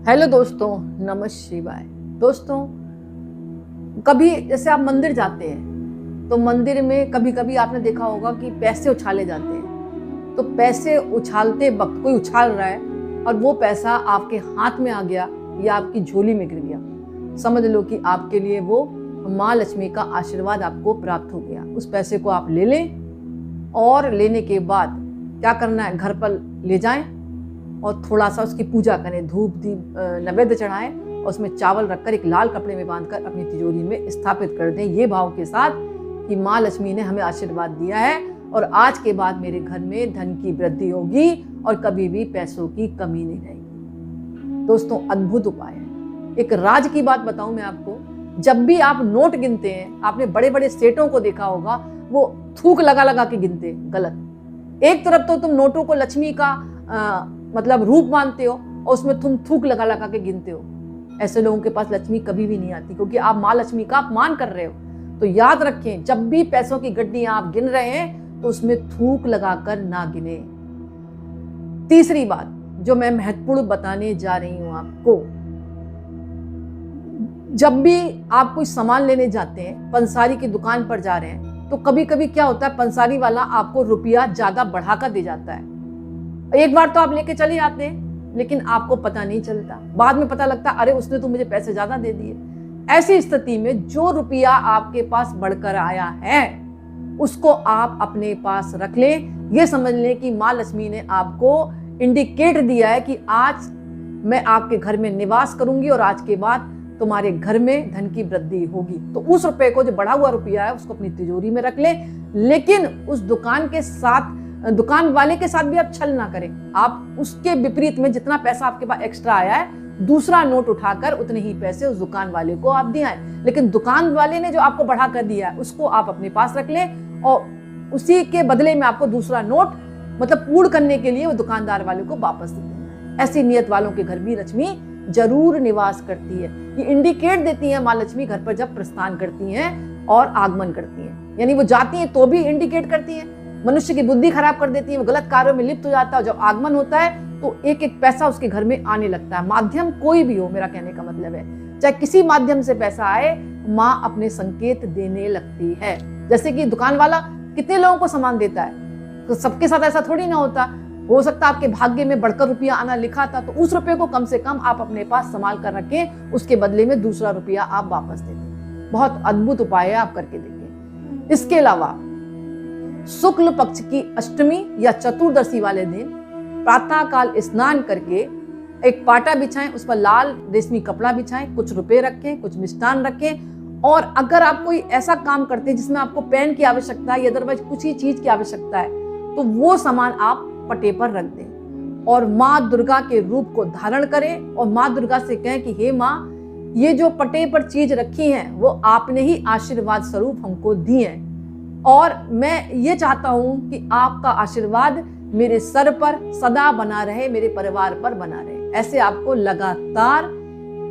Hello दोस्तों, नमः शिवाय। दोस्तों, कभी जैसे आप मंदिर जाते हैं तो मंदिर में कभी कभी आपने देखा होगा कि पैसे उछाले जाते हैं। तो पैसे उछालते वक्त कोई उछाल रहा है और वो पैसा आपके हाथ में आ गया या आपकी झोली में गिर गया, समझ लो कि आपके लिए वो माँ लक्ष्मी का आशीर्वाद आपको प्राप्त हो गया। उस पैसे को आप ले लें और लेने के बाद क्या करना है, घर पर ले जाएं और थोड़ा सा उसकी पूजा करें, धूप दीप नैवेद्य चढ़ाएं और उसमें चावल रखकर एक लाल कपड़े में बांधकर अपनी तिजोरी में स्थापित कर दें, ये भाव के साथ कि माँ लक्ष्मी ने हमें आशीर्वाद दिया है और आज के बाद मेरे घर में धन की वृद्धि होगी और कभी भी पैसों की कमी नहीं रहेगी। दोस्तों, अद्भुत उपाय है। एक राज की बात बताऊं मैं आपको, जब भी आप नोट गिनते हैं, आपने बड़े बड़े सेठों को देखा होगा, वो थूक लगा लगा के गिनते, गलत। एक तरफ तो तुम नोटों को लक्ष्मी का मतलब रूप मानते हो और उसमें तुम थूक लगा लगा के गिनते हो। ऐसे लोगों के पास लक्ष्मी कभी भी नहीं आती, क्योंकि आप माँ लक्ष्मी का अपमान कर रहे हो। तो याद रखें, जब भी पैसों की गड्डियां आप गिन रहे हैं तो उसमें थूक लगाकर ना गिने। तीसरी बात जो मैं महत्वपूर्ण बताने जा रही हूं आपको, जब भी आप कोई सामान लेने जाते हैं, पंसारी की दुकान पर जा रहे हैं, तो कभी कभी क्या होता है, पंसारी वाला आपको रुपया ज्यादा बढ़ाकर दे जाता है। एक बार तो आप लेके चले जाते हैं लेकिन आपको पता नहीं चलता, बाद में पता लगता अरे उसने तो मुझे पैसे ज्यादा दे दिए। ऐसी स्थिति में जो रुपया आपके पास बढ़कर आया है उसको आप अपने पास रख लें। ये समझ लें कि माँ लक्ष्मी ने आपको इंडिकेट दिया है कि आज मैं आपके घर में निवास करूंगी और आज के बाद तुम्हारे घर में धन की वृद्धि होगी। तो उस रुपए को, जो बढ़ा हुआ रुपया है, उसको अपनी तिजोरी में रख ले, लेकिन उस दुकान वाले के साथ भी आप छल ना करें। आप उसके विपरीत में जितना पैसा आपके पास एक्स्ट्रा आया है, दूसरा नोट उठाकर उतने ही पैसे उस दुकान वाले को आप दियाएं। लेकिन दुकान वाले ने जो आपको बढ़ा कर दिया है उसको आप अपने पास रख लें और उसी के बदले में आपको दूसरा नोट मतलब पूर्ण करने के लिए वो दुकानदार वाले को वापस दे देना। ऐसी नियत वालों के घर भी लक्ष्मी जरूर निवास करती है। ये इंडिकेट देती है माँ लक्ष्मी घर पर जब प्रस्थान करती हैं और आगमन करती हैं, यानी वो जाती हैं तो भी इंडिकेट करती हैं। मनुष्य की बुद्धि खराब कर देती है, वो गलत कार्यों में लिप्त हो जाता है। जब आगमन होता है तो एक एक पैसा उसके घर में आने लगता है। माध्यम कोई भी हो, मेरा कहने का मतलब है, चाहे किसी माध्यम से पैसा आए, माँ अपने संकेत देने लगती है। जैसे कि दुकान वाला कितने लोगों को सामान देता है, तो सबके साथ ऐसा थोड़ी ना होता। हो सकता है आपके भाग्य में बढ़कर रुपया आना लिखा था, तो उस रुपये को कम से कम आप अपने पास संभाल कर रखें, उसके बदले में दूसरा रुपया आप वापस दे दें। बहुत अद्भुत उपाय है, आप करके देखिए। इसके अलावा शुक्ल पक्ष की अष्टमी या चतुर्दशी वाले दिन प्रातः काल स्नान करके एक पाटा बिछाएं, उस पर लाल रेशमी कपड़ा बिछाएं, कुछ रुपए रखें, कुछ मिष्ठान रखें। और अगर आप कोई ऐसा काम करते हैं जिसमें आपको पेन की आवश्यकता है या अदरवाइज कुछ ही चीज की आवश्यकता है, तो वो सामान आप पटे पर रख दें और माँ दुर्गा के रूप को धारण करें और माँ दुर्गा से कहें कि हे माँ, ये जो पटे पर चीज रखी है वो आपने ही आशीर्वाद स्वरूप हमको दी है और मैं ये चाहता हूं कि आपका आशीर्वाद मेरे सर पर सदा बना रहे, मेरे परिवार पर बना रहे। ऐसे आपको लगातार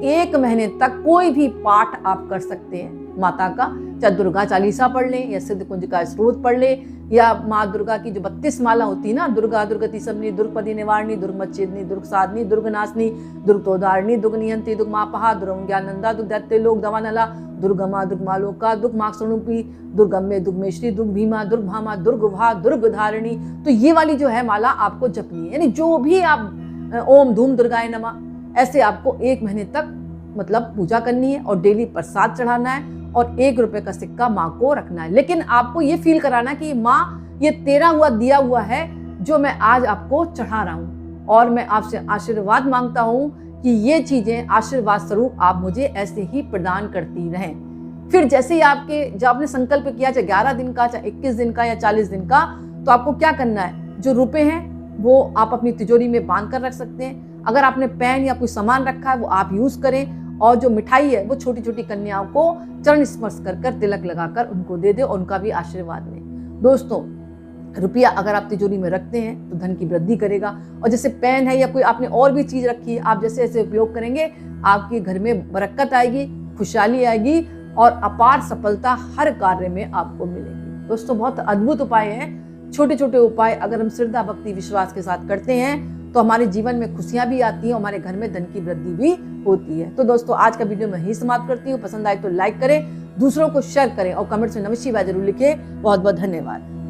1 महीने तक कोई भी पाठ आप कर सकते हैं माता का, चाहे दुर्गा चालीसा पढ़ लें या सिद्ध कुंज का स्रोत पढ़ लें या माँ दुर्गा की जो 32 माला होती है ना, दुर्गा दुर्गति सबनी, दुर्गपति निवारणी, दुर्गमच्छेदनी, दुर्ग साधनी, दुर्गनाशनी, दुर्गतोदारणी, दुर्गनियंती, दुर्गमापहा, दुर्गज्ञानंदा, दुर्गदैत्य लोक दवानला, दुर्गमा, दुर्गमालोका, दुर्गमाक्षणुपी, दुर्गम्य, दुर्गमेश्वरी, दुर्गभीमा, दुर्गभामा, दुर्गभा, दुर्गधारिणी। तो ये वाली जो है माला आपको जपनी है, यानी जो भी आप ओम धूम दुर्गाय नमः ऐसे आपको 1 महीने तक मतलब पूजा करनी है और डेली प्रसाद चढ़ाना है और 1 रुपए का सिक्का माँ को रखना है। लेकिन आपको ये फील कराना कि माँ, ये तेरा हुआ दिया हुआ है जो मैं आज आपको चढ़ा रहा हूँ और मैं आपसे आशीर्वाद मांगता हूँ कि ये चीजें आशीर्वाद स्वरूप आप मुझे ऐसे ही प्रदान करती रहें। फिर जैसे ही जब आपने संकल्प किया, चाहे 11 दिन का, चाहे 21 दिन का या 40 दिन का, तो आपको क्या करना है, जो रुपए हैं वो आप अपनी तिजोरी में बांध कर रख सकते हैं। अगर आपने पेन या कोई सामान रखा है वो आप यूज करें और जो मिठाई है वो छोटी छोटी कन्याओं को चरण स्पर्श कर तिलक लगाकर उनको दे दे और उनका भी आशीर्वाद लें। दोस्तों, रुपया अगर आप तिजोरी में रखते हैं तो धन की वृद्धि करेगा। और जैसे पेन है या कोई आपने और भी चीज रखी है, आप जैसे ऐसे उपयोग करेंगे, आपके घर में बरकत आएगी, खुशहाली आएगी और अपार सफलता हर कार्य में आपको मिलेगी। दोस्तों, बहुत अद्भुत उपाय है। छोटे छोटे उपाय अगर हम श्रद्धा भक्ति विश्वास के साथ करते हैं तो हमारे जीवन में खुशियां भी आती हैं, हमारे घर में धन की वृद्धि भी होती है। तो दोस्तों आज का वीडियो मैं यही समाप्त करती हूँ। पसंद आए तो लाइक करें, दूसरों को शेयर करें और कमेंट्स में नमः शिवाय जरूर लिखें। बहुत बहुत धन्यवाद।